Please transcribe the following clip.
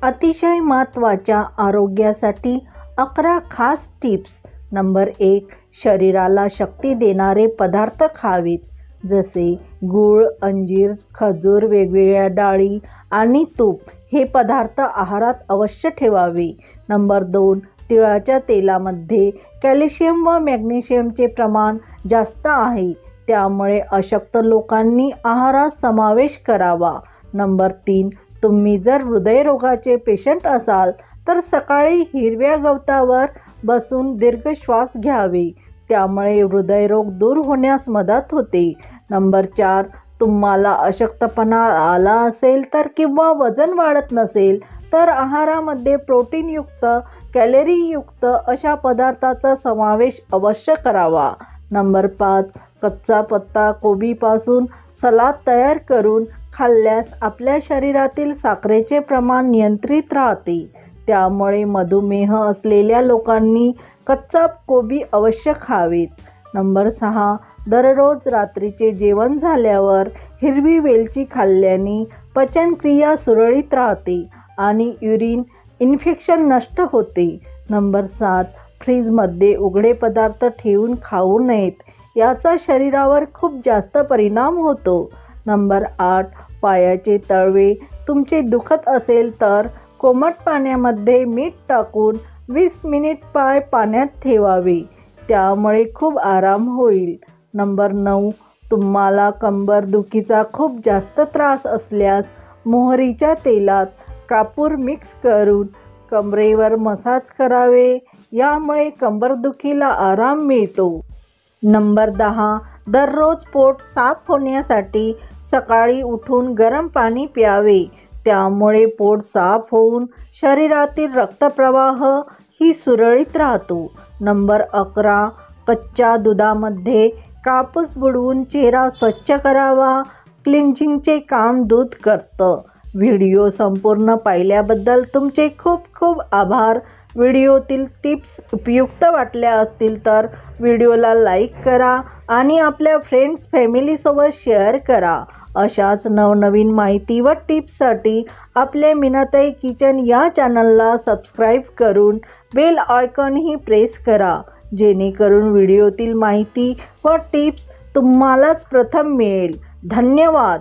अतिशय महत्त्वाच्या आरोग्यासाठी 11 खास टिप्स. नंबर 1. शरीराला शक्ती देणारे पदार्थ खावेत, जसे गूळ, अंजीर, खजूर, वेगवेगळ्या डाळी आणि तूप हे पदार्थ आहारात अवश्य ठेवावे. नंबर 2. तिळाच्या तेलामध्ये कॅल्शियम व मॅग्नेशियमचे प्रमाण जास्त आहे, त्यामुळे अशक्त लोकांनी आहारात समावेश करावा. नंबर 3. तुम्ही जर हृदयरोगाचे पेशंट असाल तर सकाळी हिरव्या गवतावर बसून दीर्घ श्वास घ्यावे, त्यामुळे हृदयरोग दूर होण्यास मदत होते. नंबर 4. तुम्हाला अशक्तपणा आला असेल तर किंवा वजन वाढत नसेल तर आहारामध्ये प्रोटीनयुक्त, कॅलरीयुक्त अशा पदार्थाचा समावेश अवश्य करावा. नंबर 5. कच्चा पत्ता कोबीपासून सलाद तयार करून खाल्ल्यास आपल्या शरीरातील साखरेचे प्रमाण नियंत्रित राहते, त्यामुळे मधुमेह असलेल्या लोकांनी कच्चा कोबी अवश्य खावेत. नंबर 6. दररोज रात्रीचे जेवण झाल्यावर हिरवी वेलची खाल्ल्याने पचनक्रिया सुरळीत राहते आणि युरिन इन्फेक्शन नष्ट होते. नंबर 7. फ्रीजमध्ये उघडे पदार्थ ठेवून खाऊ नयेत, याचा शरीरावर खूप जास्त परिणाम होतो. नंबर 8. पायाचे तळवे तुमचे दुखत असेल तर कोमट पाण्यामध्ये मीठ टाकून 20 मिनिट पाय पाण्यात ठेवावे, त्यामुळे खूप आराम होईल. नंबर 9. तुम्हाला कंबरदुखीचा खूप जास्त त्रास असल्यास मोहरीच्या तेलात कापूर मिक्स करून कमरेवर मसाज करावे, यामुळे कंबरदुखीला आराम मिळतो. नंबर 10. दररोज पोट साफ होण्यासाठी सकाळी उठून गरम पाणी प्यावे, त्यामुळे पोट साफ होऊन शरीरातील रक्तप्रवाह ही सुरळीत राहतो. नंबर 11. कच्च्या दुधामध्ये कापूस बुडवून चेहरा स्वच्छ करावा, क्लिन्झिंगचे काम दूध करतं. व्हिडिओ संपूर्ण पाहिल्याबद्दल तुमचे खूप खूप आभार. व्हिडिओतील टिप्स उपयुक्त वाटल्या असतील तर व्हिडिओला लाईक करा आणि आपल्या फ्रेंड्स फॅमिलीसोबत शेअर करा. अशाच नवनवीन माहिती व टिप्ससाठी आपले मीनाताई किचन या चॅनलला सबस्क्राईब करून बेल आयकॉनही प्रेस करा, जेणेकरून व्हिडिओतील माहिती व टिप्स तुम्हालाच प्रथम मिळेल. धन्यवाद.